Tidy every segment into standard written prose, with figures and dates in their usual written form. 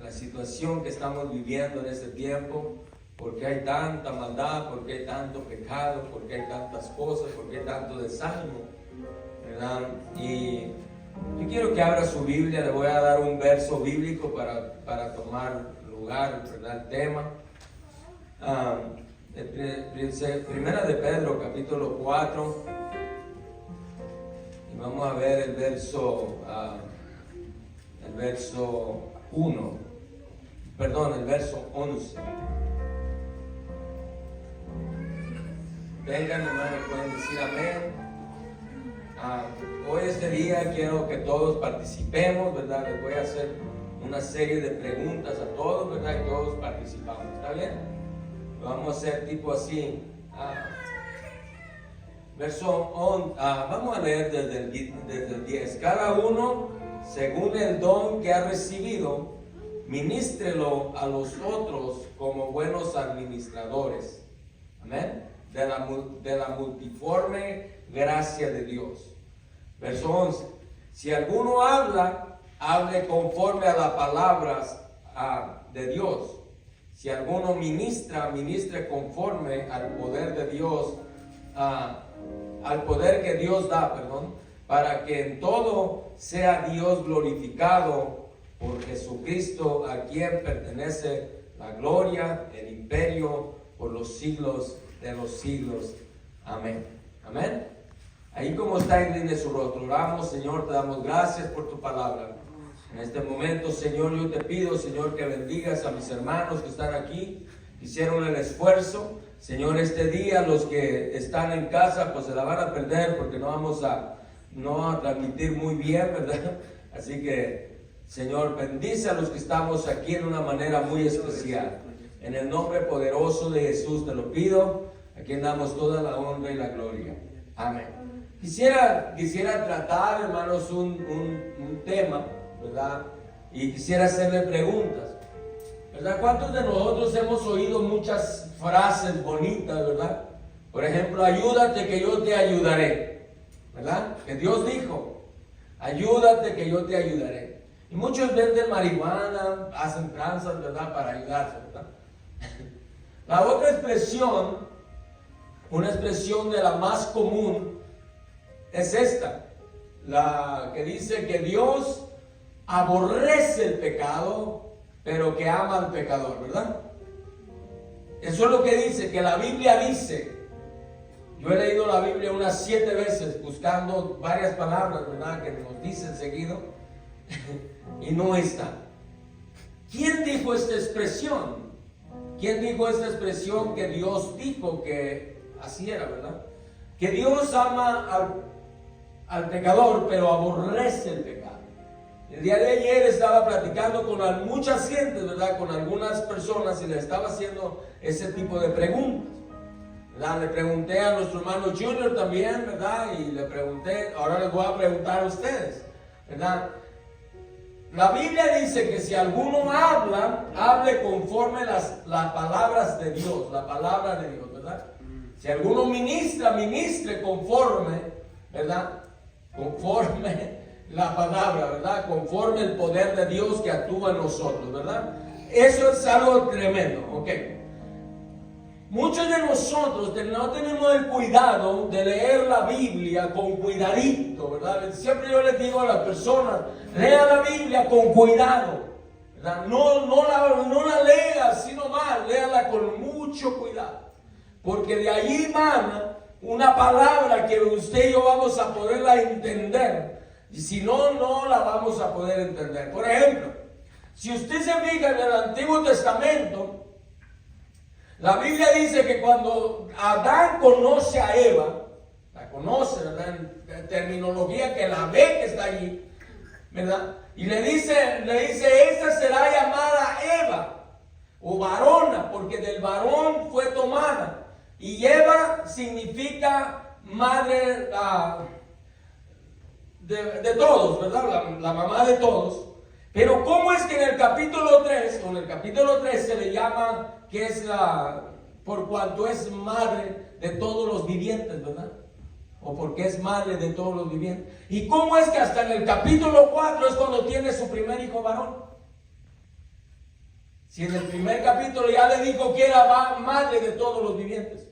la situación que estamos viviendo en este tiempo, porque hay tanta maldad, porque hay tanto pecado, porque hay tantas cosas, porque hay tanto desánimo, ¿verdad? Y yo quiero que abra su Biblia. Le voy a dar un verso bíblico para tomar lugar, ¿verdad? El tema. Primera de Pedro, capítulo 4, y vamos a ver el verso 11. Vengan, hermanos, pueden decir amén. Hoy este día quiero que todos participemos, ¿verdad? Les voy a hacer una serie de preguntas a todos, ¿verdad? Y todos participamos, ¿está bien? Lo vamos a hacer tipo así. Vamos a leer desde el 10. Cada uno, según el don que ha recibido, ministrelo a los otros como buenos administradores. Amén. De la multiforme gracia de Dios. Verso 11. Si alguno habla, hable conforme a las palabras de Dios. Si alguno ministre conforme al poder de Dios, al poder que Dios da, para que en todo sea Dios glorificado por Jesucristo, a quien pertenece la gloria, el imperio, por los siglos de los siglos. Amén. Amén. Ahí como está, incline su rostro. Oramos, Señor, te damos gracias por tu palabra. En este momento, Señor, yo te pido, Señor, que bendigas a mis hermanos que están aquí, que hicieron el esfuerzo. Señor, este día los que están en casa, pues se la van a perder porque no vamos a transmitir muy bien, ¿verdad? Así que, Señor, bendice a los que estamos aquí en una manera muy especial. En el nombre poderoso de Jesús te lo pido, a quien damos toda la honra y la gloria. Amén. Quisiera tratar, hermanos, un tema, ¿verdad? Y quisiera hacerle preguntas, ¿verdad? ¿Cuántos de nosotros hemos oído muchas frases bonitas, verdad? Por ejemplo, ayúdate que yo te ayudaré, ¿verdad? Que Dios dijo, ayúdate que yo te ayudaré. Y muchos venden marihuana, hacen tranzas, ¿verdad? Para ayudarse, ¿verdad? La otra expresión, una expresión de la más común, es esta, la que dice que Dios aborrece el pecado, pero que ama al pecador, ¿verdad? Eso es lo que dice, que la Biblia dice. Yo he leído la Biblia unas 7 veces buscando varias palabras, ¿verdad? Que nos dicen seguido y no está. ¿Quién dijo esta expresión? ¿Quién dijo esta expresión que Dios dijo que así era, verdad? Que Dios ama al pecador, pero aborrece el pecado. El día de ayer estaba platicando con muchas gentes, ¿verdad? Con algunas personas y le estaba haciendo ese tipo de preguntas, ¿verdad? Le pregunté a nuestro hermano Junior también, ¿verdad? Y le pregunté, ahora les voy a preguntar a ustedes, ¿verdad? La Biblia dice que si alguno habla, hable conforme las palabras de Dios, la palabra de Dios, ¿verdad? Si alguno ministre conforme, ¿verdad? Conforme la palabra, ¿verdad? Conforme el poder de Dios que actúa en nosotros, ¿verdad? Eso es algo tremendo, ¿ok? Muchos de nosotros no tenemos el cuidado de leer la Biblia con cuidadito, ¿verdad? Siempre yo les digo a las personas, lea la Biblia con cuidado, ¿verdad? No la lea así nomás, léala con mucho cuidado, porque de allí emana una palabra que usted y yo vamos a poderla entender, y si no la vamos a poder entender. Por ejemplo, si usted se fija en el Antiguo Testamento, la Biblia dice que cuando Adán conoce a Eva, la conoce, ¿verdad? En terminología que la ve que está allí, ¿verdad? Y le dice, esta será llamada Eva, o varona, porque del varón fue tomada. Y Eva significa madre de todos, ¿verdad? La mamá de todos. Pero ¿cómo es que en el capítulo 3, o en el capítulo 3 se le llama que es por cuanto es madre de todos los vivientes, ¿verdad? O porque es madre de todos los vivientes. ¿Y cómo es que hasta en el capítulo 4 es cuando tiene su primer hijo varón? Si en el primer capítulo ya le dijo que era madre de todos los vivientes.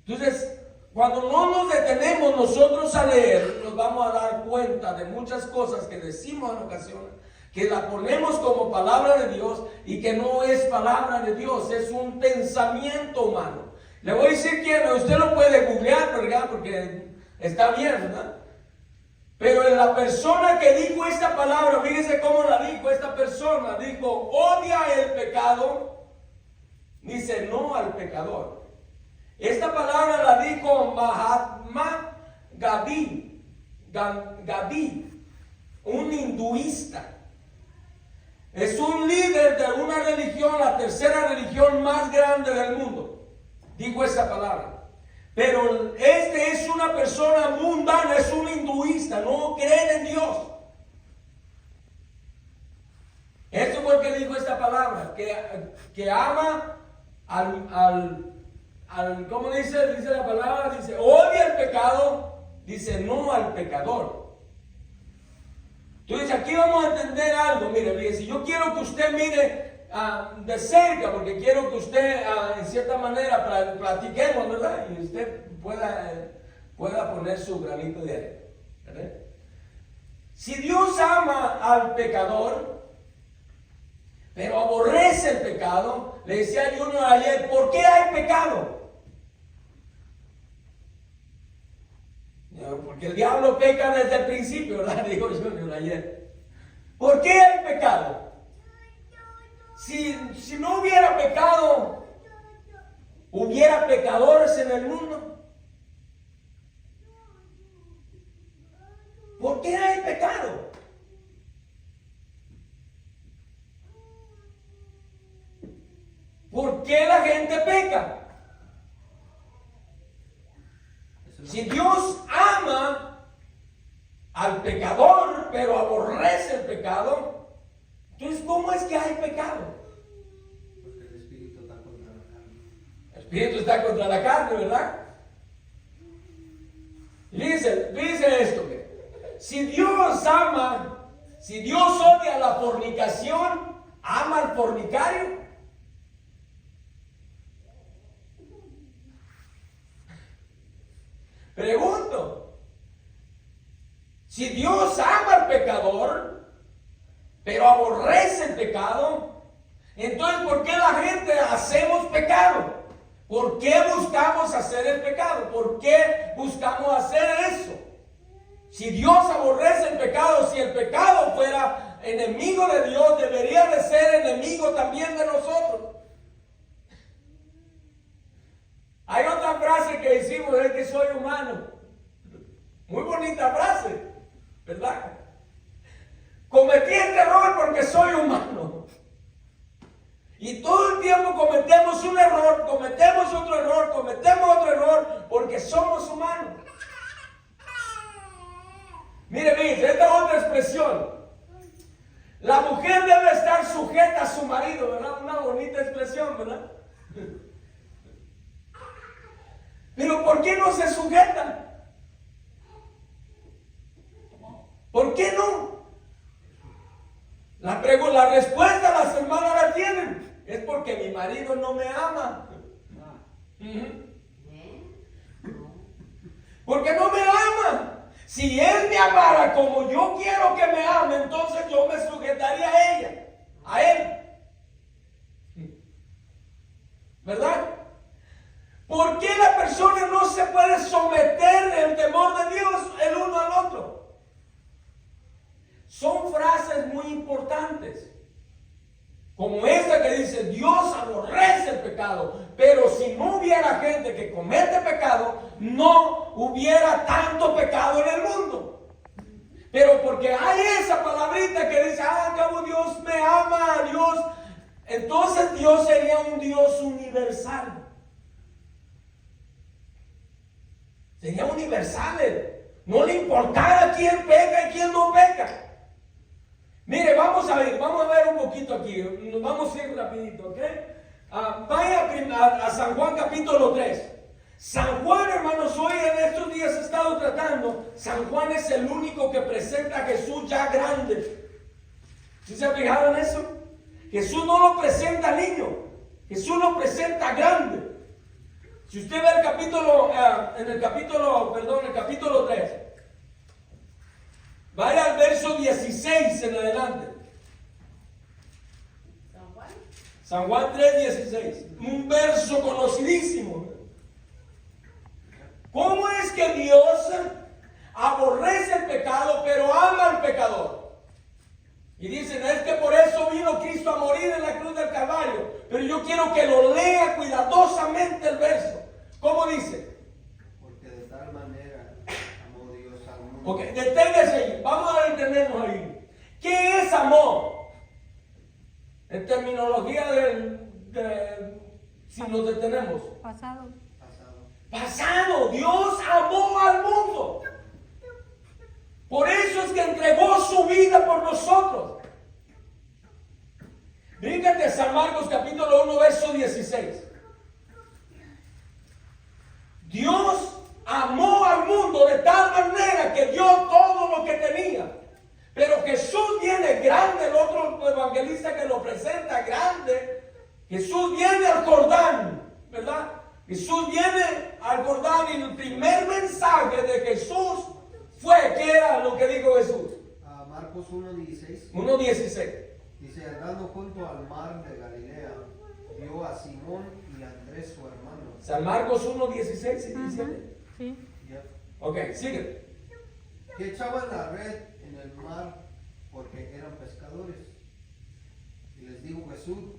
Entonces, cuando no nos detenemos nosotros a leer, nos vamos a dar cuenta de muchas cosas que decimos en ocasiones, que la ponemos como palabra de Dios y que no es palabra de Dios, es un pensamiento humano. Le voy a decir quién, usted lo puede googlear, ¿verdad? Porque está bien, ¿verdad? Pero la persona que dijo esta palabra, fíjese cómo la dijo esta persona, dijo, odia el pecado, dice no al pecador. Esta palabra la dijo Mahatma Gandhi, un hinduista. Es un líder de una religión, la tercera religión más grande del mundo. Dijo esa palabra. Pero este es una persona mundana, es un hinduista, no cree en Dios. Esto fue el que dijo esta palabra, que ama ¿cómo dice? Dice la palabra, dice, odia el pecado, dice no al pecador. Entonces aquí vamos a entender algo. Mire, si yo quiero que usted mire de cerca, porque quiero que usted en cierta manera platiquemos, ¿verdad? Y usted pueda poner su granito de arena, ¿verdad? Si Dios ama al pecador, pero aborrece el pecado, le decía a Junior ayer, ¿por qué hay pecado? Porque el diablo peca desde el principio, ¿verdad? Dijo Junior ayer. ¿Por qué hay pecado? Si no hubiera pecado, ¿hubiera pecadores en el mundo? ¿Por qué hay pecado? ¿Por qué la gente peca? Si Dios ama al pecador, pero aborrece el pecado, entonces, ¿cómo es que hay pecado? Porque el espíritu está contra la carne. El espíritu está contra la carne, ¿verdad? Dice esto, si Dios ama, si Dios odia la fornicación, ¿ama al fornicario? Pregunto, si Dios ama al pecador, pero aborrece el pecado, entonces ¿por qué la gente hacemos pecado? ¿Por qué buscamos hacer el pecado? ¿Por qué buscamos hacer eso? Si Dios aborrece el pecado, si el pecado fuera enemigo de Dios, debería de ser enemigo también de nosotros. Hay otra frase que decimos, es que soy humano. Muy bonita frase, ¿verdad? Cometí este error porque soy humano. Y todo el tiempo cometemos un error, cometemos otro error, porque somos humanos. Mire, esta es otra expresión. La mujer debe estar sujeta a su marido, ¿verdad? Una bonita expresión, ¿verdad? Pero ¿por qué no se sujeta? ¿Por qué no? La respuesta las hermanas la tienen. Es porque mi marido no me ama. Porque no me ama. Si él me amara como yo quiero que me ame, entonces yo me sujetaría a ella, a él. ¿Verdad? ¿Por qué la persona no se puede someter el temor de Dios el uno al otro? Son frases muy importantes. Como esta que dice, Dios aborrece el pecado. Pero si no hubiera gente que comete pecado, no hubiera tanto pecado en el mundo. Pero porque hay esa palabrita que dice, como Dios me ama, Dios, entonces Dios sería un Dios universal. Sería universal. No le importara quién peca y quién no peca. Mire, vamos a ver un poquito aquí. Nos vamos a ir rapidito, ¿ok? Vaya a San Juan capítulo 3. San Juan, hermanos, hoy en estos días he estado tratando. San Juan es el único que presenta a Jesús ya grande. ¿Sí se ha fijado en eso? Jesús no lo presenta niño, Jesús lo presenta grande. Si usted ve el capítulo 3, vaya al verso 16 en adelante. San Juan 3:16, un verso conocidísimo. ¿Cómo es que Dios aborrece el pecado, pero ama al pecador? Y dicen, es que por eso vino Cristo a morir en la cruz del Calvario. Pero yo quiero que lo lea cuidadosamente el verso. ¿Cómo dice? Porque de tal manera amó Dios al mundo. Ok, deténgase ahí, vamos a detenernos ahí. ¿Qué es amor? En terminología si nos detenemos. Pasado. Pasado, Dios amó al mundo. Por eso es que entregó su vida por nosotros. Bríncate a San Marcos capítulo 1, verso 16. Dios amó al mundo de tal manera que dio todo lo que tenía. Pero Jesús viene grande, el otro evangelista que lo presenta grande. Jesús viene al Jordán, ¿verdad? Jesús viene al Jordán y el primer mensaje de Jesús fue, ¿qué era lo que dijo Jesús? Marcos 1:16. 1:16. Dice, andando junto al mar de Galilea, vio a Simón y a Andrés su hermano. San Marcos 1:16 y 17. Sí. Ya. Ok, sigue. Que echaban la red en el mar porque eran pescadores. Y les dijo Jesús,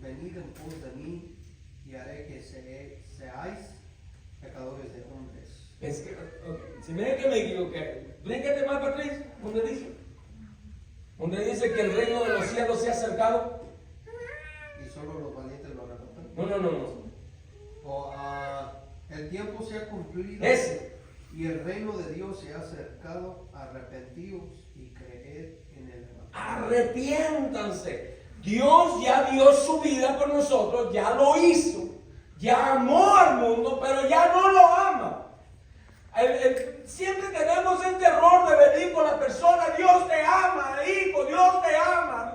venid en pos de mí y haré que seáis pecadores de hombres. Es que, okay. Si me ven que me equivoqué, bríncate más, Patricia, donde dice que el reino de los cielos se ha acercado. Y solo los valientes lo arrebatan. No. O el tiempo se ha cumplido. Ese. Y el reino de Dios se ha acercado. Arrepentíos y creed en el Evangelio. Arrepiéntanse. Dios ya dio su vida por nosotros, ya lo hizo, ya amó al mundo, pero ya no lo ama. Siempre tenemos este error de venir con la persona, Dios te ama, hijo, Dios te ama.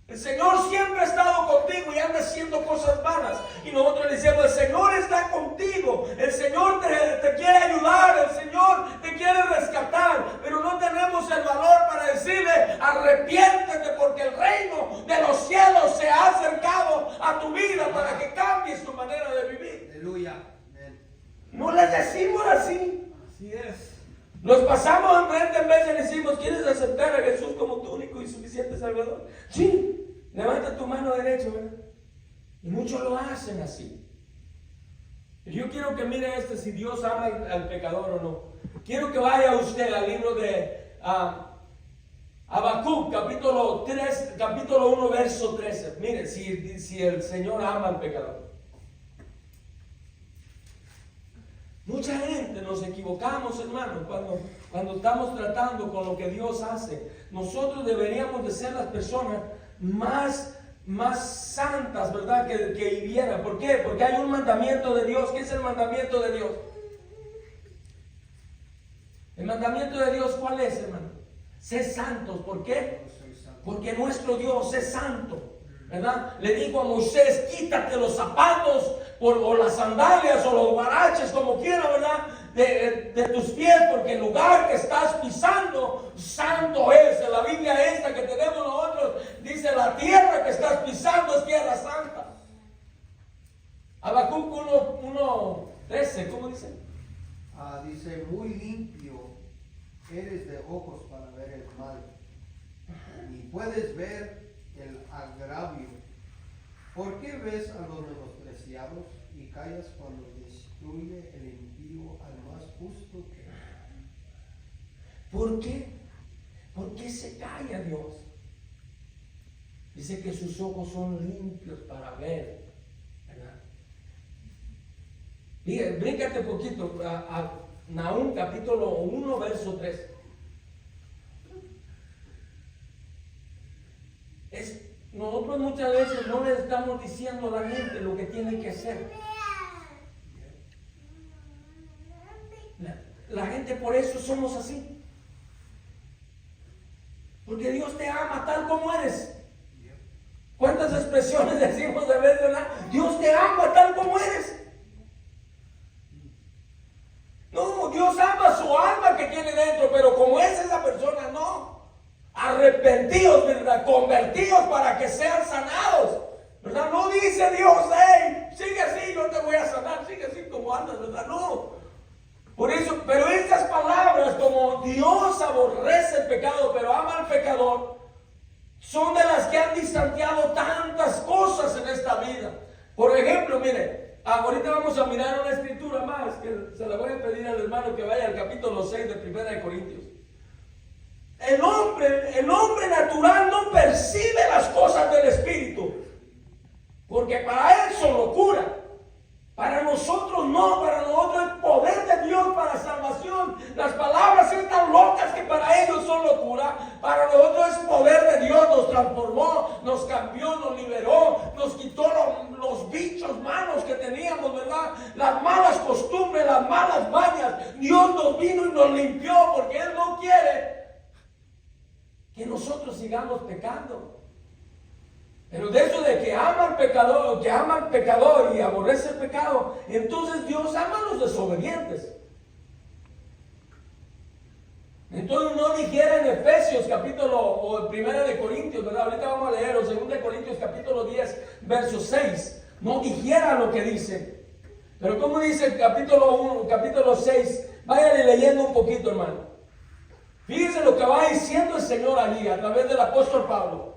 El Señor siempre ha estado contigo y anda haciendo cosas malas. Y nosotros le decimos, el Señor está contigo, el Señor te quiere ayudar, el Señor te quiere rescatar. Pero no tenemos el valor para decirle, arrepiéntete porque el reino de los cielos se ha acercado a tu vida para que cambies tu manera de vivir. Aleluya. Amén. No les decimos así. Así es. Nos pasamos enfrente en vez de decimos, ¿quieres aceptar a Jesús como tu único y suficiente Salvador? Sí, levanta tu mano derecha, ¿verdad? Y muchos lo hacen así. Yo quiero que mire si Dios ama al pecador o no. Quiero que vaya usted al libro de Habacuc, capítulo 1, verso 13. Mire, si el Señor ama al pecador. Mucha gente nos equivocamos, hermanos, cuando estamos tratando con lo que Dios hace. Nosotros deberíamos de ser las personas más santas, ¿verdad? Que vivieran. ¿Por qué? Porque hay un mandamiento de Dios. ¿Qué es el mandamiento de Dios? El mandamiento de Dios, ¿cuál es, hermano? Sé santos. ¿Por qué? Porque nuestro Dios es santo, ¿verdad? Le dijo a Moisés, quítate los zapatos o las sandalias o los guaraches, como quiera, ¿verdad? De tus pies, porque el lugar que estás pisando, santo es. En la Biblia esta que tenemos nosotros, dice, la tierra que estás pisando es tierra santa. Habacuc 1:13, ¿cómo dice? Dice, muy limpio eres de ojos para ver el mal, y puedes ver el agravio. ¿Por qué ves a los menospreciados y callas cuando destruye el impío al más justo que? ¿Por qué? ¿Por qué se calla Dios? Dice que sus ojos son limpios para ver, ¿verdad? Mira, bríncate un poquito a Nahum capítulo 1, verso 3. Nosotros muchas veces no le estamos diciendo a la gente lo que tiene que hacer. La gente, por eso somos así. Porque Dios te ama tal como eres. expresiones decimos a veces, ¿verdad? Dios te ama tal como eres. No, Dios ama su alma que tiene dentro, pero como es esa persona, no. Arrepentidos, ¿verdad? Convertidos para que sean sanados, ¿verdad? No dice Dios, hey, sigue así, yo te voy a sanar, sigue así como andas, ¿verdad? No. Por eso, pero estas palabras, como Dios aborrece el pecado, pero ama al pecador, son de las que han distanciado tantas cosas en esta vida. Por ejemplo, mire, ahorita vamos a mirar una escritura más, que se la voy a pedir al hermano que vaya al capítulo 6 de 1 de Corintios. El hombre natural no percibe las cosas del Espíritu, porque para él son locura. Para nosotros no, para nosotros es poder de Dios para salvación. Las palabras son tan locas que para ellos son locura. Para nosotros es poder de Dios, nos transformó, nos cambió, nos liberó, nos quitó los bichos malos que teníamos, ¿verdad? Las malas costumbres, las malas mañas. Dios nos vino y nos limpió porque Él no quiere que nosotros sigamos pecando. Pero de eso de que ama al pecador y aborrece el pecado, entonces Dios ama a los desobedientes. Entonces no dijera en Efesios capítulo, o en 1 de Corintios, ¿verdad? Ahorita vamos a leer, o 2 de Corintios capítulo 10, verso 6. No dijera lo que dice. Pero como dice el capítulo 6, váyanle leyendo un poquito, hermano. Fíjense lo que va diciendo el Señor allí, a través del apóstol Pablo.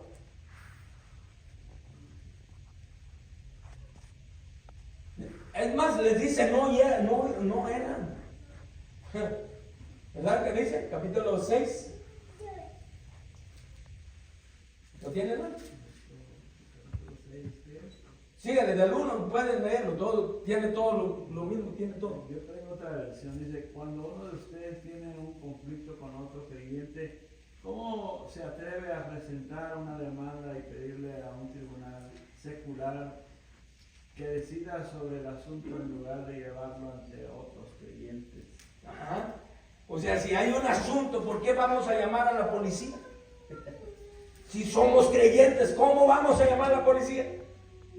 Es más, les dice, no eran. ¿Verdad que dice? Capítulo 6. ¿Lo tienen, hermano? Sí, desde el 1 pueden leerlo, todo, tiene todo lo mismo, tiene todo. Yo traigo otra versión, dice, cuando uno de ustedes tiene un conflicto con otro creyente, ¿cómo se atreve a presentar una demanda y pedirle a un tribunal secular que decida sobre el asunto en lugar de llevarlo ante otros creyentes? Ajá. O sea, si hay un asunto, ¿por qué vamos a llamar a la policía? Si somos creyentes, ¿cómo vamos a llamar a la policía?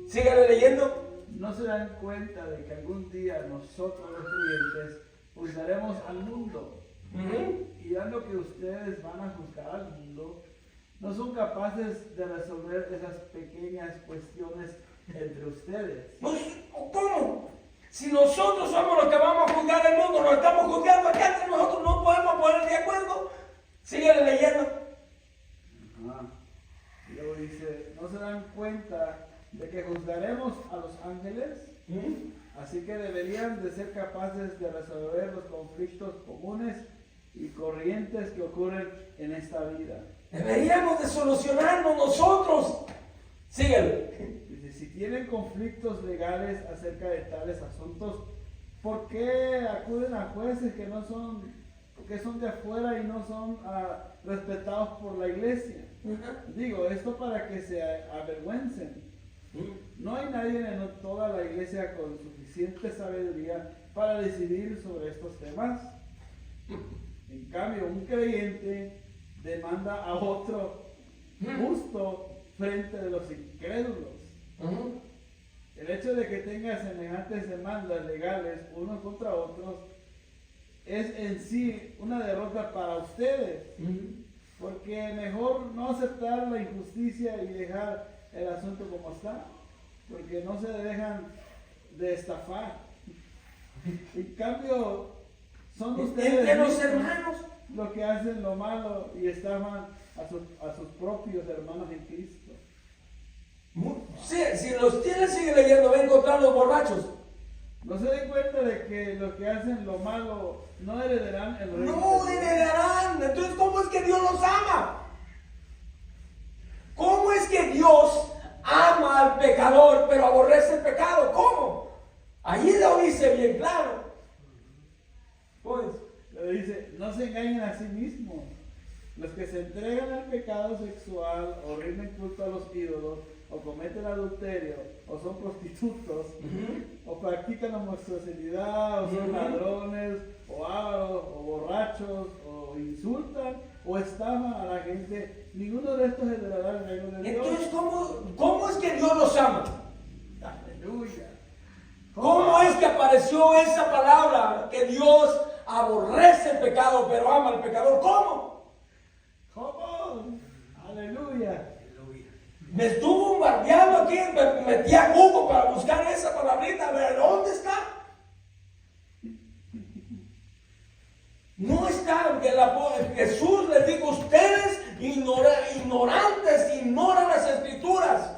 Sígale leyendo. ¿No se dan cuenta de que algún día nosotros los creyentes juzgaremos al mundo? Y dado que ustedes van a juzgar al mundo, no son capaces de resolver esas pequeñas cuestiones entre ustedes. ¿Cómo? Si nosotros somos los que vamos a juzgar el mundo, nos estamos juzgando acá entre nosotros, no podemos poner de acuerdo. Síguele leyendo. Y luego dice, ¿no se dan cuenta de que juzgaremos a los ángeles? Así que deberían de ser capaces de resolver los conflictos comunes y corrientes que ocurren en esta vida. Deberíamos de solucionarnos nosotros. Síguele. Dice, si tienen conflictos legales acerca de tales asuntos, ¿por qué acuden a jueces que son de afuera y no son respetados por la iglesia? Digo, esto para que se avergüencen. No hay nadie en toda la iglesia con suficiente sabiduría para decidir sobre estos temas. En cambio, un creyente demanda a otro justo frente de los incrédulos. El hecho de que tenga semejantes demandas legales unos contra otros es en sí una derrota para ustedes, porque mejor no aceptar la injusticia y dejar el asunto como está, porque no se dejan de estafar. En cambio, son ustedes entre los hermanos los que hacen lo malo y estafan a sus propios hermanos en Cristo. Sí, si los tienes, sigue leyendo, va a encontrar los borrachos. No se den cuenta de que los que hacen lo malo no heredarán el reino. No heredarán. Entonces, ¿cómo es que Dios los ama? ¿Cómo es que Dios ama al pecador pero aborrece el pecado? ¿Cómo? Allí lo dice bien claro. Pues, le dice, no se engañen a sí mismos. Los que se entregan al pecado sexual o rinden culto a los ídolos, o cometen adulterio, o son prostitutos, o practican homosexualidad, o son ladrones, o ávaros, o borrachos, o insultan, o estafan a la gente, ninguno de estos heredará el reino de Dios. Entonces, ¿cómo es que Dios los ama? Aleluya. ¿Cómo es que apareció esa palabra que Dios aborrece el pecado pero ama al pecador? ¿Cómo? ¿Cómo? Aleluya. Me estuvo bombardeando aquí, me metí a Google para buscar esa palabrita, a ver, ¿dónde está? No está. Jesús les dijo, ustedes ignorantes, ignoran las Escrituras.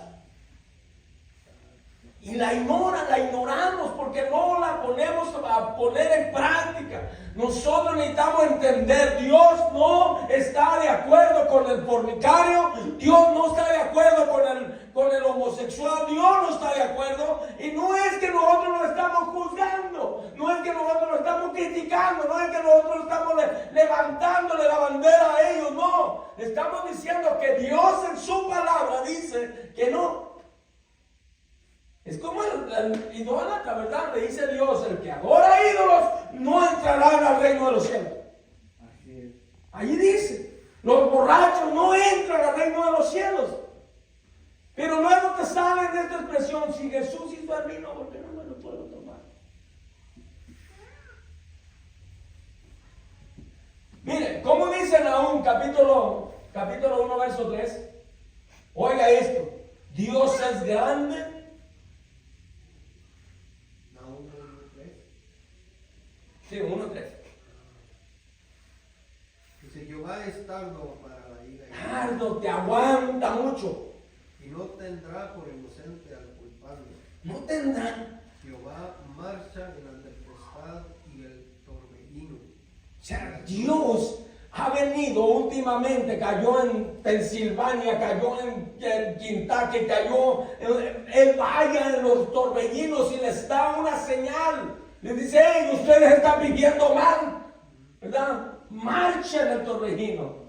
Y la ignoramos porque no la ponemos a poner en práctica. Nosotros necesitamos entender, Dios no está de acuerdo con el fornicario, Dios no está de acuerdo con el homosexual, Dios no está de acuerdo. Y no es que nosotros lo estamos juzgando, no es que nosotros lo estamos criticando, no es que nosotros estamos levantándole la bandera a ellos, no. Estamos diciendo que Dios en su palabra dice que no. Es como el idólatra, ¿verdad? Le dice Dios, el que adora ídolos no entrará al reino de los cielos. Así es. Allí dice, los borrachos no entran al reino de los cielos. Pero luego te sale de esta expresión, si Jesús hizo el vino, ¿por qué no me lo puedo tomar? Mire, ¿cómo dice Nahum, capítulo 1, verso 3? Oiga esto, Dios es grande. Sí, 1:3. Dice, Jehová es tardo para la ira Tardo, te aguanta mucho. y no tendrá por inocente al culpable. No tendrá. Jehová marcha en la tempestad y el torbellino. O sea, Dios ha venido últimamente, cayó en Pensilvania, cayó en Kentucky, cayó, Él vaya en los torbellinos y les da una señal. Les dice, hey, ustedes están viviendo mal, ¿verdad? Marchen el torbellino.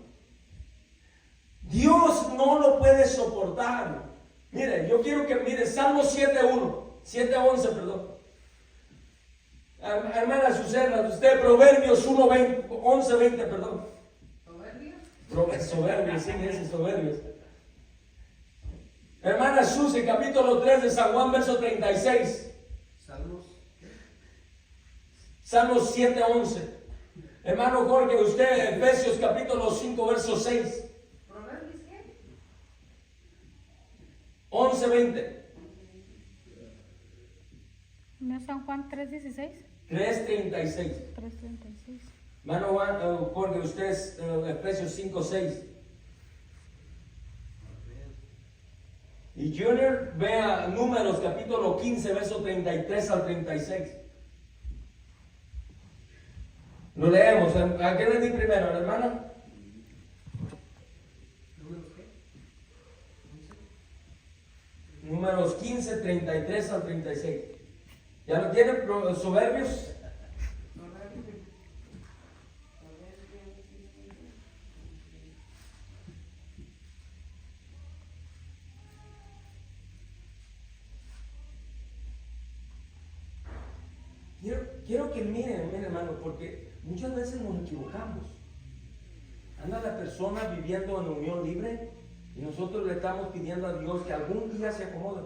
Dios no lo puede soportar. Mire, yo quiero que mire Salmo 7:11, perdón. Hermana Susana, usted Proverbios 11:20, perdón. Soberbios, sí, ese Soberbios. Hermana Susi, capítulo 3 de San Juan, verso 36. Salmos 7:11. Hermano Jorge, usted Efesios capítulo 5, verso 6. ¿Proverbios qué? 11:20. ¿No es San Juan 3:16? 3:36. 3:36. Hermano Jorge, usted es Efesios 5:6. Y Junior, vea Números capítulo 15, verso 33 al 36. Lo leemos. ¿A qué le di primero, hermano? Números 15, 33 al 36. ¿Ya lo tienen? Soberbios. Quiero que miren, hermano, porque muchas veces nos equivocamos. Anda la persona viviendo en unión libre y nosotros le estamos pidiendo a Dios que algún día se acomode.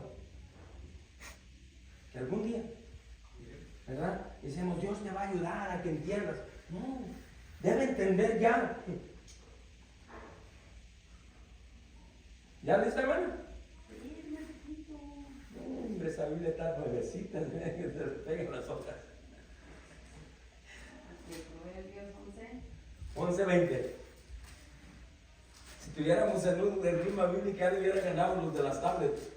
Que algún día, ¿verdad? Y decimos, Dios te va a ayudar a que entiendas. No, debe entender ya. ¿Ya lista, hermano? Hombre, esa Biblia está nuevecita, que se pegan las hojas. 11:20. Si tuviéramos el ritmo bíblico, ya hubiera ganado los de las tablets.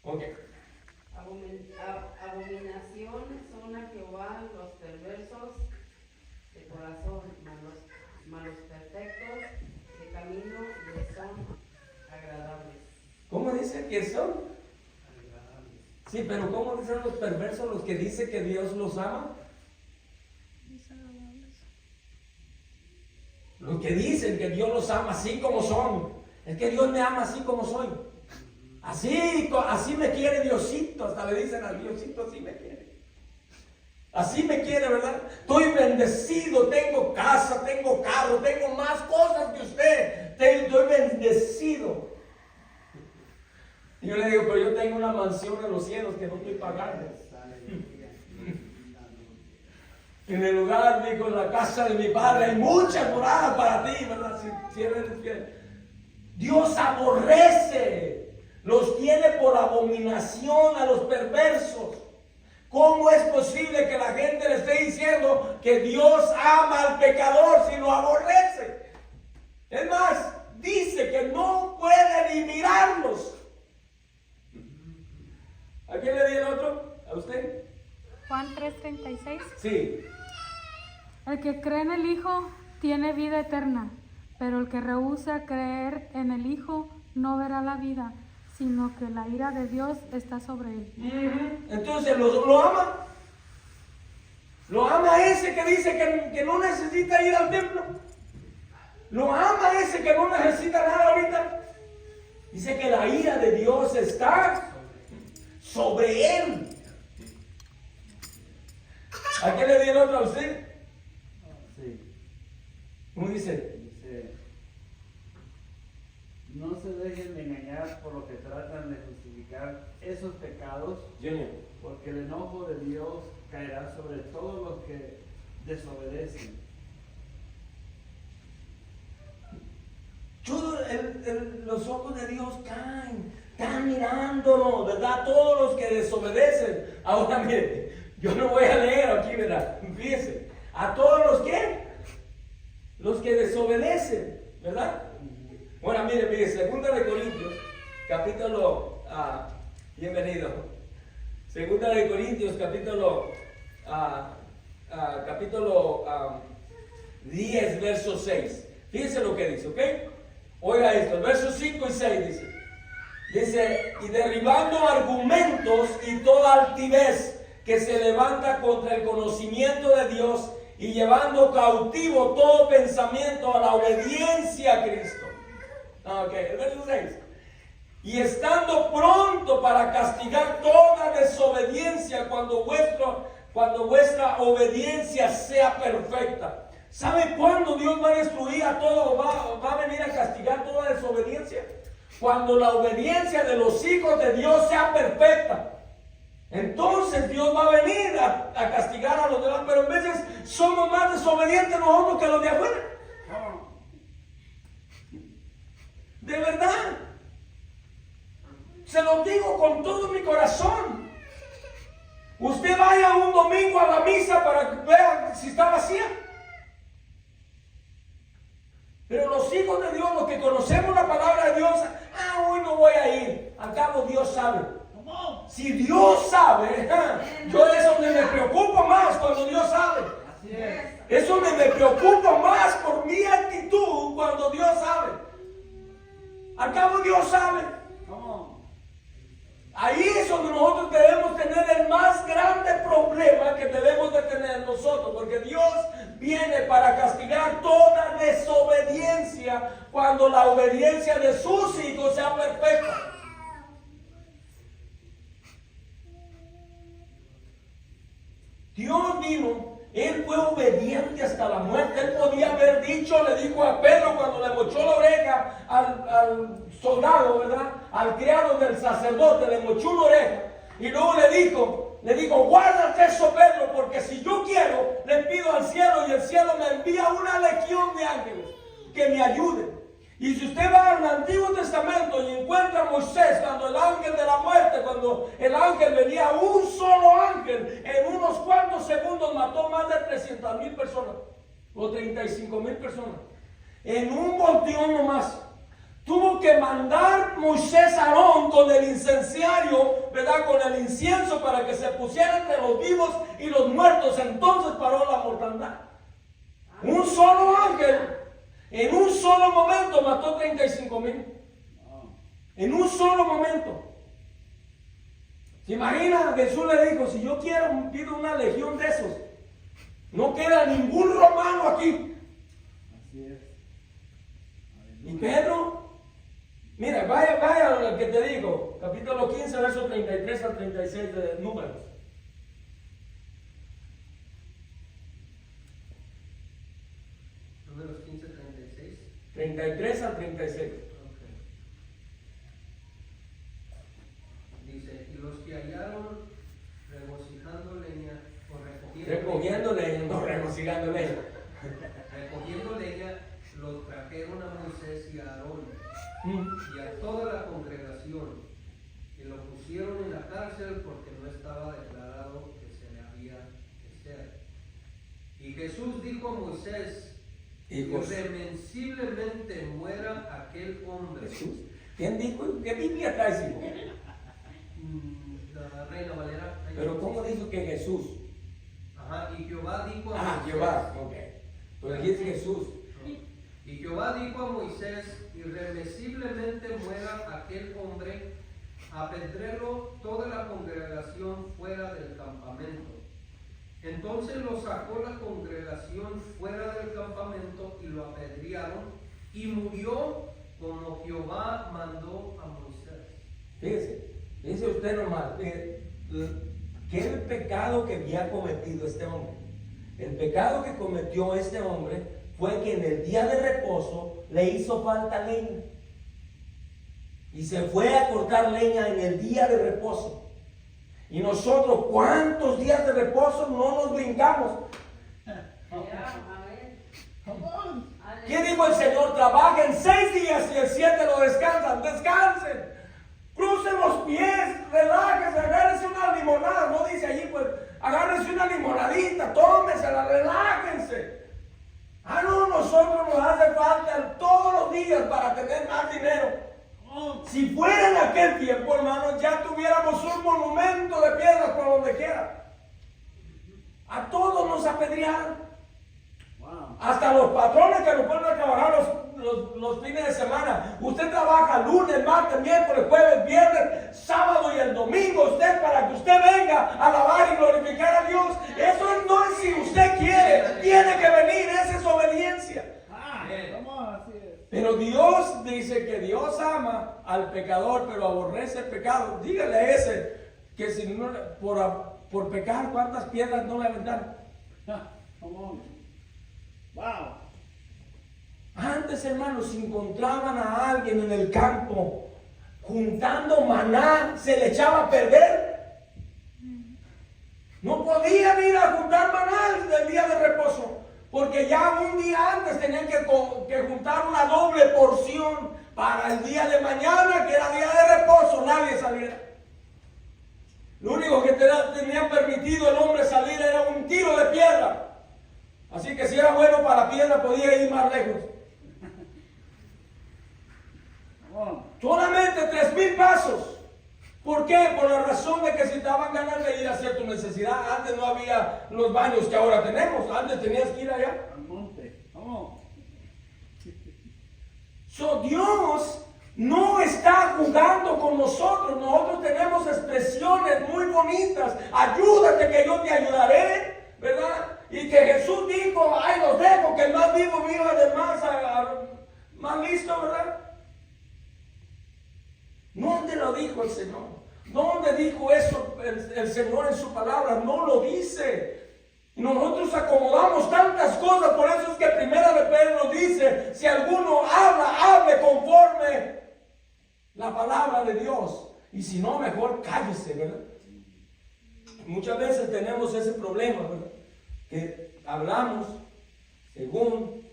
Ok. Abominaciones son a Jehová los perversos de corazón, malos perfectos de camino le son agradables. ¿Cómo dice que son? Sí, pero ¿cómo dicen los perversos los que dicen que Dios los ama? Los que dicen que Dios los ama así como son. Es que Dios me ama así como soy. Así me quiere Diosito. Hasta le dicen al Diosito, así me quiere. Así me quiere, ¿verdad? Estoy bendecido, tengo casa, tengo carro, tengo más cosas que usted. Estoy bendecido. Y yo le digo, pero yo tengo una mansión en los cielos que no estoy pagando. En el lugar, digo, en la casa de mi padre hay muchas moradas para ti, ¿verdad? Si eres fiel. Dios aborrece, los tiene por abominación a los perversos. ¿Cómo es posible que la gente le esté diciendo que Dios ama al pecador si lo aborrece? Es más, dice que no puede ni mirarlos. ¿A quién le di el otro? ¿A usted? Juan 3:36. Sí. El que cree en el Hijo tiene vida eterna, pero el que rehúsa creer en el Hijo no verá la vida, sino que la ira de Dios está sobre él. Entonces, ¿lo ama? ¿Lo ama ese que dice que no necesita ir al templo? ¿Lo ama ese que no necesita nada ahorita? Dice que la ira de Dios está sobre él. ¿A qué le di el otro a usted? Sí. ¿Cómo dice? Dice, no se dejen de engañar por lo que tratan de justificar esos pecados, Junior. porque el enojo de Dios caerá sobre todos los que desobedecen. Los ojos de Dios caen, están mirándolo, ¿verdad? Todos los que desobedecen. Ahora mire, yo no voy a leer aquí, ¿verdad? Fíjense, a todos los que desobedecen, ¿verdad? Bueno, mire, Segunda de Corintios, capítulo, bienvenido. Segunda de Corintios, capítulo 10, verso 6. Fíjense lo que dice, ¿ok? Oiga esto, el verso 5 y 6 dice, y derribando argumentos y toda altivez que se levanta contra el conocimiento de Dios y llevando cautivo todo pensamiento a la obediencia a Cristo. Ok, el verso 6. Y estando pronto para castigar toda desobediencia cuando vuestra obediencia sea perfecta. ¿Sabe cuándo Dios va a destruir a todo, va a venir a castigar toda desobediencia? Cuando la obediencia de los hijos de Dios sea perfecta. Entonces Dios va a venir a castigar a los demás, pero a veces somos más desobedientes nosotros que los de afuera. De verdad. Se lo digo con todo mi corazón. Usted vaya un domingo a la misa para que vea si está vacía. Pero los hijos de Dios, los que conocemos la palabra de Dios, hoy no voy a ir. Al cabo Dios sabe. Si Dios sabe, yo es donde me preocupo más cuando Dios sabe. Así es. Es donde me preocupo más por mi actitud cuando Dios sabe. Al cabo Dios sabe. Ahí es donde nosotros debemos tener el más grande problema que debemos de tener nosotros, porque Dios viene para castigar toda desobediencia cuando la obediencia de sus hijos sea perfecta. Dios vino, Él fue obediente hasta la muerte. Él podía haber dicho, le dijo a Pedro cuando le mochó la oreja al soldado, ¿verdad? Al criado del sacerdote, le mochó una oreja. Y luego le dijo, guárdate eso, Pedro, porque si yo quiero, le pido al cielo y el cielo me envía una legión de ángeles que me ayuden. Y si usted va al Antiguo Testamento y encuentra a Moisés cuando el ángel de la muerte, cuando el ángel venía, un solo ángel, en unos cuantos segundos mató más de 300,000 personas, o 35,000 personas, en un volteón nomás. Tuvo que mandar Moisés a Aarón con el incenciario, ¿verdad? Con el incienso para que se pusiera entre los vivos y los muertos. Entonces paró la mortandad. Un solo ángel, en un solo momento mató 35,000. En un solo momento. ¿Se imagina? Jesús le dijo, si yo quiero, pido una legión de esos. No queda ningún romano aquí. Así es. Y Pedro, mira, vaya a lo que te digo, capítulo 15, verso 33 al 36 de Números. 33 al 36. Ok. Dice, y los que hallaron regocijando leña o Recogiendo leña, no regocijando leña. recogiendo leña, los trajeron a Moisés y a Aarón y a toda la congregación, y lo pusieron en la cárcel porque no estaba declarado que se le había de ser. Y Jesús dijo a Moisés, Hijos. irremisiblemente muera aquel hombre. Jesús. ¿Quién dijo? ¿Qué Biblia traes, hijo? La Reina Valera. Pero ¿cómo dijo que Jesús? Ajá, y Jehová dijo a Ah, Moisés. Jehová, ok. Pero dijiste Jesús. Y Jehová dijo a Moisés, irremisiblemente muera aquel hombre, apedréelo toda la congregación fuera del campamento. Entonces lo sacó la congregación fuera del campamento y lo apedrearon, y murió como Jehová mandó a Moisés. Fíjese usted nomás, ¿qué es el pecado que había cometido este hombre? El pecado que cometió este hombre fue que en el día de reposo le hizo falta leña. Y se fue a cortar leña en el día de reposo. Y nosotros, ¿cuántos días de reposo no nos brincamos? ¿Qué dijo el Señor? Trabajen 6 días y el 7 lo descansan. Descansen. Crucen los pies, relájense, agárrense una limonada. No dice allí, pues, agárrense una limonadita, tómensela, relájense. Ah, no, nosotros nos hace falta todos los días para tener más dinero. Si fuera en aquel tiempo, hermanos, ya tuviéramos un monumento de piedras por donde quiera. A todos nos apedrearon. Wow. Hasta los patrones que nos ponen a trabajar los fines de semana. Usted trabaja lunes, martes, miércoles, jueves, viernes, sábado y el domingo. Usted, para que usted venga a alabar y glorificar a Dios. Eso no es si usted quiere. Tiene que venir. Esa es obediencia. Vamos, así es. Pero Dios dice que Dios ama al pecador, pero aborrece el pecado. Dígale a ese que si no, por pecar, ¿cuántas piedras no le aventaron? Come on. Wow. Antes, hermanos, si encontraban a alguien en el campo juntando maná, se le echaba a perder. No podían ir a juntar maná del día de reposo, porque ya un día antes tenían que juntar una doble porción para el día de mañana, que era día de reposo, nadie saliera. Lo único que tenía permitido el hombre salir era un tiro de piedra. Así que si era bueno para la piedra, podía ir más lejos. Solamente 3,000 pasos. ¿Por qué? Por la razón de que si te daban ganas de ir a hacer tu necesidad. Antes no había los baños que ahora tenemos. Antes tenías que ir allá. Al monte. Vamos. Dios no está jugando con nosotros. Nosotros tenemos expresiones muy bonitas. Ayúdate que yo te ayudaré, ¿verdad? Y que Jesús dijo, ay, los dejo, que el más vivo viva del más listo, ¿verdad? ¿Dónde lo dijo el Señor? ¿Dónde dijo eso el Señor en su palabra? No lo dice. Y nosotros acomodamos tantas cosas, por eso es que Primera de Pedro dice, si alguno habla, hable conforme la palabra de Dios. Y si no, mejor cállese, ¿verdad? Muchas veces tenemos ese problema, ¿verdad? Que hablamos según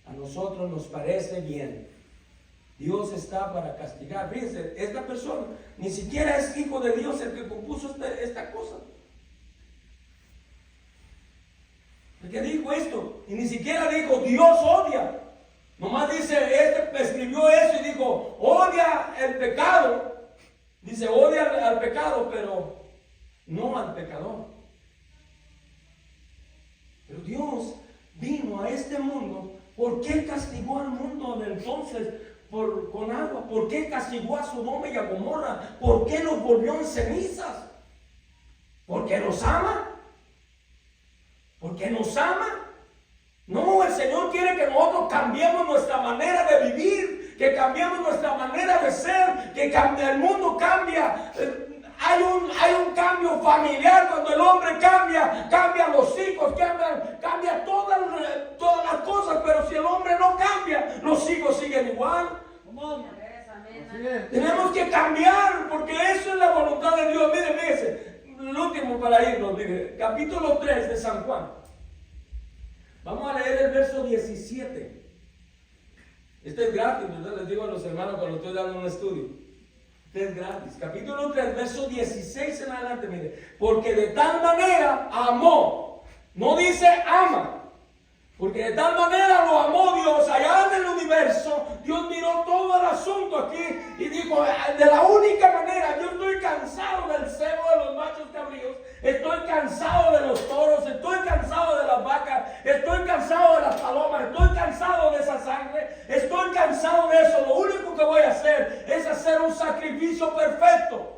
a nosotros nos parece bien. Dios está para castigar. Fíjense, esta persona ni siquiera es hijo de Dios el que compuso esta cosa. El que dijo esto, y ni siquiera dijo Dios odia. Nomás dice, escribió eso y dijo, odia el pecado. Dice, odia al pecado, pero no al pecador. Pero Dios vino a este mundo. ¿Por qué castigó al mundo de entonces con agua? ¿Por qué castigó a Sodoma y a Gomorra? ¿Por qué los volvió en cenizas? ¿Porque los ama? ¿Porque nos ama? No, el Señor quiere que nosotros cambiemos nuestra manera de vivir, que cambiemos nuestra manera de ser, que el mundo cambia. Hay un cambio familiar cuando el hombre cambia los hijos, cambia todas las cosas, pero si el hombre no cambia, los hijos siguen igual. Así es. Tenemos que cambiar, porque eso es la voluntad de Dios. Mire, fíjese, el último para irnos, mire, capítulo 3 de San Juan. Vamos a leer el verso 17. Este es gratis, ¿verdad? Les digo a los hermanos cuando estoy dando un estudio. Este es gratis. Capítulo 3, verso 16 en adelante, mire. Porque de tal manera amó. No dice ama. Porque de tal manera lo amó Dios allá en el universo. Dios miró todo el asunto aquí y dijo, de la única manera, yo estoy cansado del cebo de los machos cabríos, estoy cansado de los toros, estoy cansado de las vacas, estoy cansado de las palomas, estoy cansado de esa sangre, estoy cansado de eso. Lo único que voy a hacer es hacer un sacrificio perfecto,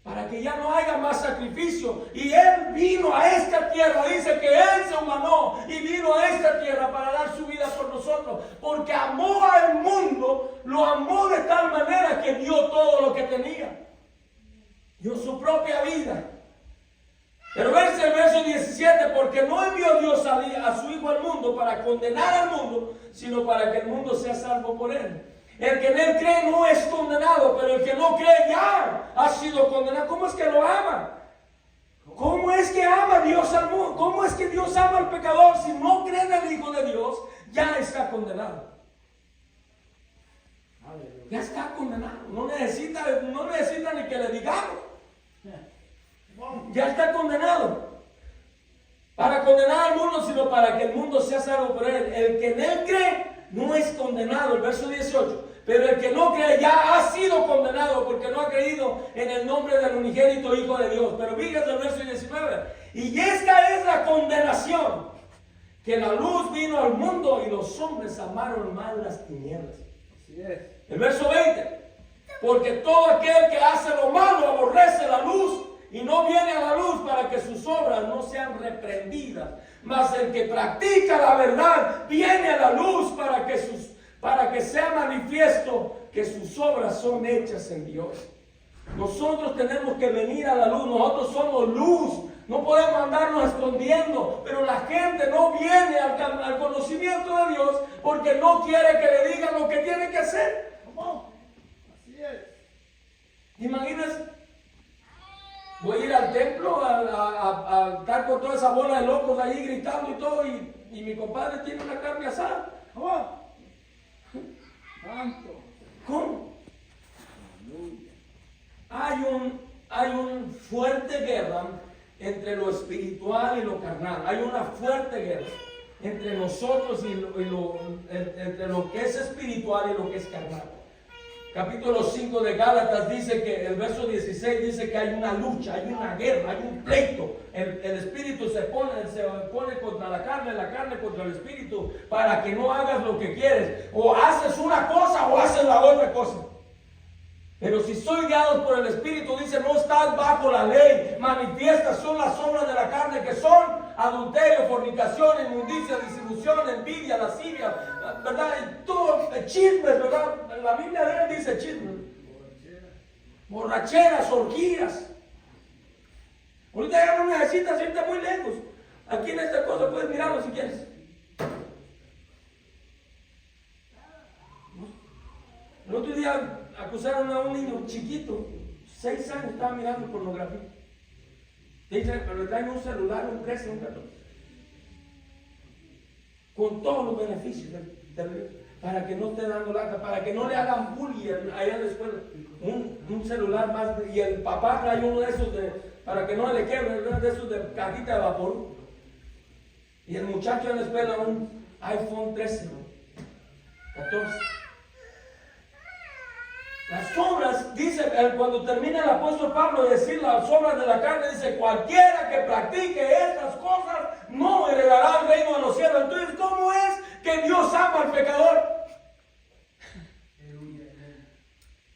para que ya no haya más sacrificio. Y Él vino a esta tierra, dice que Él se humanó y vino a esta tierra para dar su vida por nosotros, porque amó al mundo, lo amó de tal manera que dio todo lo que tenía, dio su propia vida. Pero verse el verso 17, porque no envió Dios a su Hijo al mundo para condenar al mundo, sino para que el mundo sea salvo por Él. El que en Él cree no es condenado, pero el que no cree ya ha sido condenado. ¿Cómo es que lo ama? ¿Cómo es que ama Dios al mundo? ¿Cómo es que Dios ama al pecador? Si no cree en el Hijo de Dios, ya está condenado. Ya está condenado. No necesita ni que le digamos. Ya está condenado. Para condenar al mundo, sino para que el mundo sea salvo por Él. El que en Él cree no es condenado, el verso 18. Pero el que no cree ya ha sido condenado, porque no ha creído en el nombre del unigénito Hijo de Dios. Pero fíjate el verso 19. Y esta es la condenación, que la luz vino al mundo y los hombres amaron más las tinieblas. Así es. El verso 20. Porque todo aquel que hace lo malo aborrece la luz y no viene a la luz, para que sus obras no sean reprendidas. Mas el que practica la verdad viene a la luz, para que sea manifiesto que sus obras son hechas en Dios. Nosotros tenemos que venir a la luz. Nosotros somos luz. No podemos andarnos escondiendo. Pero la gente no viene al conocimiento de Dios porque no quiere que le digan lo que tiene que hacer. ¿Cómo? Así es. Imagínense, voy a ir al templo a estar con toda esa bola de locos ahí gritando y todo, y mi compadre tiene una carne asada. ¿Cómo? Santo. ¿Cómo? Hay un fuerte guerra entre lo espiritual y lo carnal. Hay una fuerte guerra entre nosotros entre lo que es espiritual y lo que es carnal. Capítulo 5 de Gálatas dice que, el verso 16 dice que hay una lucha, hay una guerra, hay un pleito. El espíritu se pone contra la carne contra el espíritu, para que no hagas lo que quieres. O haces una cosa o haces la otra cosa. Pero si soy guiados por el espíritu, dice, no estás bajo la ley. Manifiestas son las obras de la carne, que son adulterio, fornicación, inmundicia, disilusión, envidia, lascivia, ¿verdad? Y todo, chismes, ¿verdad? La Biblia de él dice chismes. Borracheras, orgías. Ahorita ya no necesitas irte muy lejos. Aquí en esta cosa puedes mirarlo si quieres. El otro día acusaron a un niño chiquito, 6 años, estaba mirando pornografía. Pero le traen un celular, un 13, un 14. Con todos los beneficios para que no esté dando lata, para que no le hagan bullying allá en la escuela. Un celular más, y el papá trae uno de esos para que no le quiebre, de esos de cajita de vapor. Y el muchacho en la escuela un iPhone 13, 14. Las obras, dice, cuando termina el apóstol Pablo de decir las obras de la carne, dice, cualquiera que practique estas cosas no heredará el reino de los cielos. Entonces, ¿cómo es que Dios ama al pecador?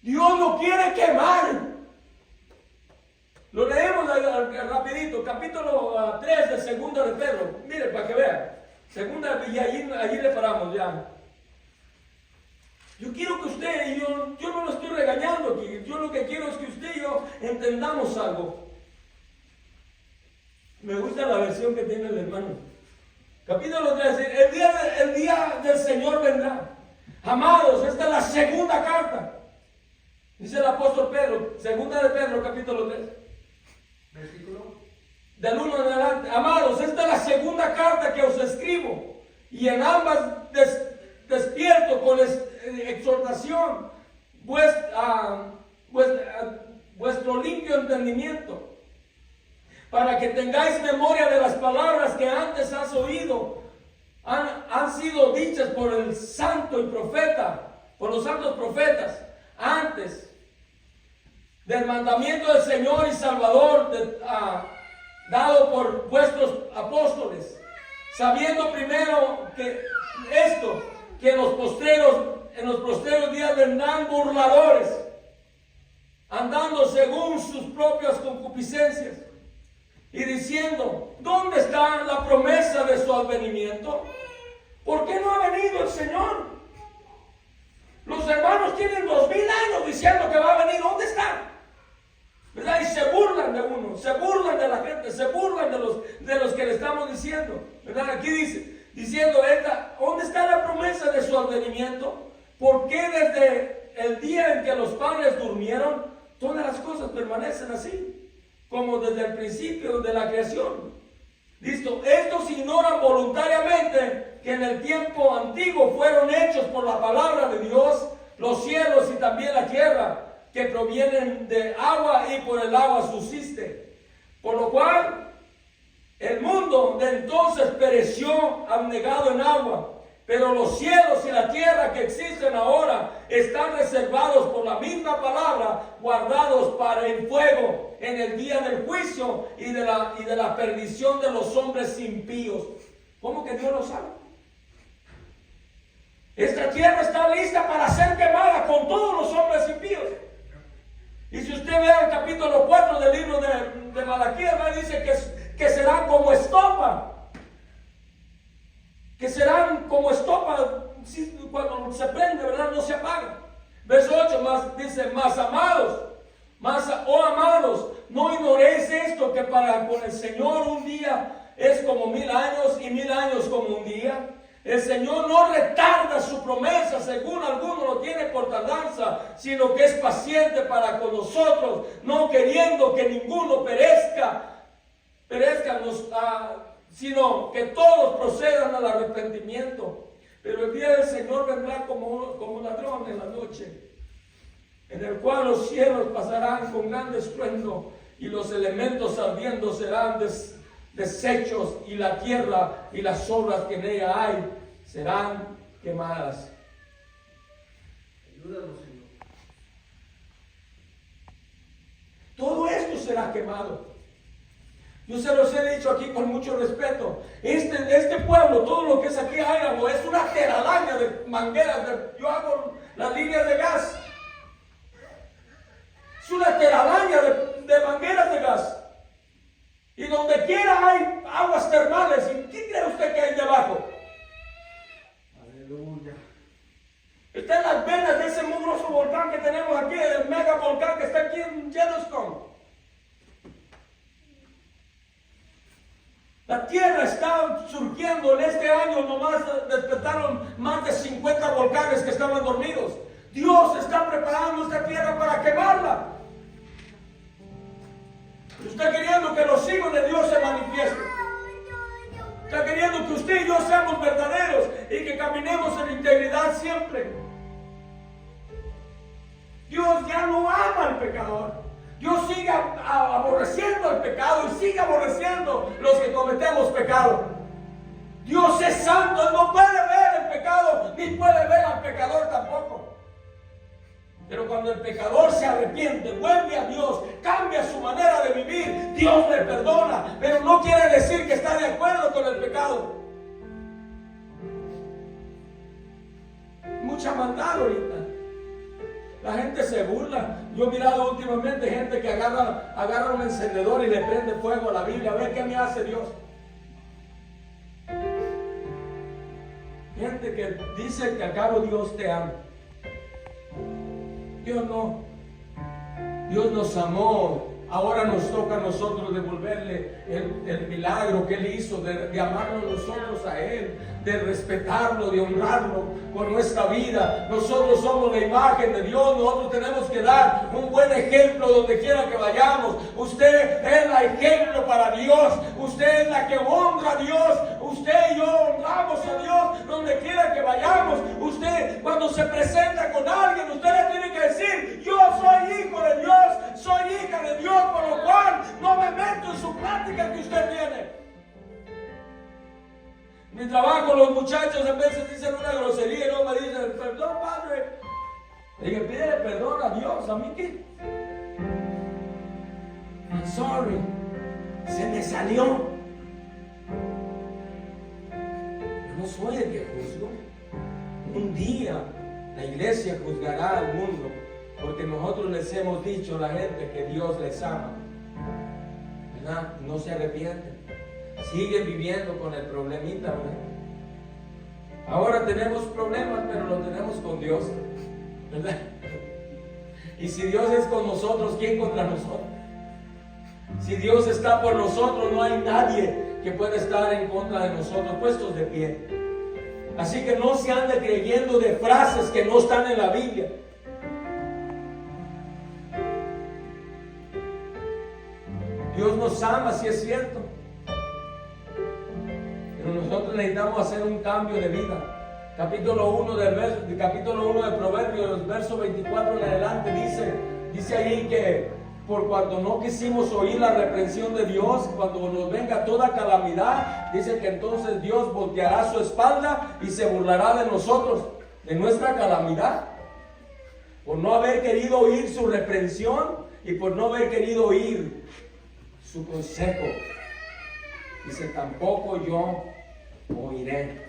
Dios lo quiere quemar. Lo leemos rapidito, capítulo 3 de segunda de Pedro. Mire, para que vean. Segunda, y allí le paramos ya. Yo quiero que usted y yo no lo estoy regañando aquí. Yo lo que quiero es que usted y yo entendamos algo. Me gusta la versión que tiene el hermano. Capítulo 3, el día del Señor vendrá. Amados, esta es la segunda carta. Dice el apóstol Pedro, segunda de Pedro, capítulo 3. Versículo. Del 1 en adelante. Amados, esta es la segunda carta que os escribo. Y en ambas despierto con exhortación vuestro limpio entendimiento, para que tengáis memoria de las palabras que antes has oído, han sido dichas por el santo y profeta, por los santos profetas, antes del mandamiento del Señor y Salvador dado por vuestros apóstoles, sabiendo primero que en los postreros días vendrán burladores, andando según sus propias concupiscencias, y diciendo: ¿dónde está la promesa de su advenimiento? ¿Por qué no ha venido el Señor? Los hermanos tienen 2000 años diciendo que va a venir. ¿Dónde están? ¿Verdad? Y se burlan de uno, se burlan de la gente, se burlan de los que le estamos diciendo. ¿Verdad? Aquí dice, diciendo, ¿dónde está la promesa de su advenimiento? ¿Por qué desde el día en que los padres durmieron, todas las cosas permanecen así, como desde el principio de la creación? Listo, estos ignoran voluntariamente que en el tiempo antiguo fueron hechos por la palabra de Dios los cielos y también la tierra, que provienen de agua y por el agua subsiste. Por lo cual el mundo de entonces pereció abnegado en agua, pero los cielos y la tierra que existen ahora están reservados por la misma palabra, guardados para el fuego en el día del juicio y de la perdición de los hombres impíos. ¿Cómo que Dios lo sabe? Esta tierra está lista para ser quemada con todos los hombres impíos. Y si usted ve el capítulo 4 del libro de Malaquías, dice que serán como estopa. Que serán como estopa, cuando se prende, ¿verdad? No se apaga. Verso 8 más dice: amados, no ignoréis esto, que para con el Señor un día es como 1000 años y 1000 años como un día. El Señor no retarda su promesa, según alguno lo tiene por tardanza, sino que es paciente para con nosotros, no queriendo que ninguno perezca, sino que todos procedan al arrepentimiento. Pero el día del Señor vendrá como ladrón en la noche, en el cual los cielos pasarán con gran estruendo y los elementos ardiendo serán deshechos, y la tierra y las obras que en ella hay serán quemadas. Ayúdanos, Señor. Todo esto será quemado. Yo se los he dicho aquí con mucho respeto. Este pueblo, todo lo que es aquí Idaho, es una telaraña de mangueras. Yo hago las líneas de gas. Es una telaraña de mangueras de gas. Y donde quiera hay aguas termales. ¿Y qué cree usted que hay debajo? Aleluya. Está en las venas de ese mugroso volcán que tenemos aquí, el mega volcán que está aquí en Yellowstone. La tierra está surgiendo. En este año nomás despertaron más de 50 volcanes que estaban dormidos. Dios está preparando esta tierra para quemarla. Está queriendo que los hijos de Dios se manifiesten. Está queriendo que usted y yo seamos verdaderos y que caminemos en integridad siempre. Dios ya no ama al pecador. Dios sigue aborreciendo el pecado y sigue aborreciendo los que cometemos pecado. Dios es santo, Él no puede ver el pecado ni puede ver al pecador tampoco. Pero cuando el pecador se arrepiente, vuelve a Dios, cambia su manera de vivir, Dios le perdona, pero no quiere decir que está de acuerdo con el pecado. Mucha maldad ahorita. La gente se burla. Yo he mirado últimamente gente que agarra un encendedor y le prende fuego a la Biblia. A ver qué me hace Dios. Gente que dice que al cabo Dios te ama. Dios no. Dios nos amó ahora nos toca a nosotros devolverle el milagro que Él hizo, de amarnos nosotros a Él, de respetarlo, de honrarlo con nuestra vida. Nosotros somos la imagen de Dios, nosotros tenemos que dar un buen ejemplo donde quiera que vayamos. Usted es el ejemplo para Dios, usted es la que honra a Dios, usted y yo honramos a Dios donde quiera que vayamos. Usted, cuando se presenta con alguien, usted le tiene que decir: yo soy hijo de Dios, soy hija de Dios, por lo cual no me meto en su plática que usted tiene. En mi trabajo los muchachos a veces dicen una grosería y no me dicen: perdón, padre. Le dije: pídele perdón a Dios, ¿a mí qué? I'm sorry, se me salió. Yo no soy el que juzgo. Un día la iglesia juzgará al mundo, porque nosotros les hemos dicho a la gente que Dios les ama, ¿verdad? No se arrepienten, siguen viviendo con el problemita, ¿verdad? Ahora tenemos problemas, pero lo tenemos con Dios, ¿verdad? Y si Dios es con nosotros, ¿quién contra nosotros? Si Dios está por nosotros, no hay nadie que pueda estar en contra de nosotros. Puestos de pie. Así que no se ande creyendo de frases que no están en la Biblia. Dios nos ama, si es cierto, pero nosotros necesitamos hacer un cambio de vida. Capítulo 1 de Proverbios, verso 24 en adelante, dice ahí que por cuanto no quisimos oír la reprensión de Dios, cuando nos venga toda calamidad, dice que entonces Dios volteará su espalda y se burlará de nosotros, de nuestra calamidad, por no haber querido oír su reprensión y por no haber querido oír su consejo. Dice: tampoco yo oiré.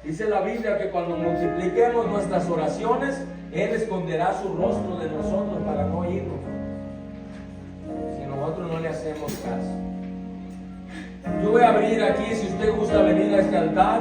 Dice la Biblia que cuando multipliquemos nuestras oraciones, Él esconderá su rostro de nosotros para no oírnos, si nosotros no le hacemos caso. Yo voy a abrir aquí, si usted gusta venir a este altar.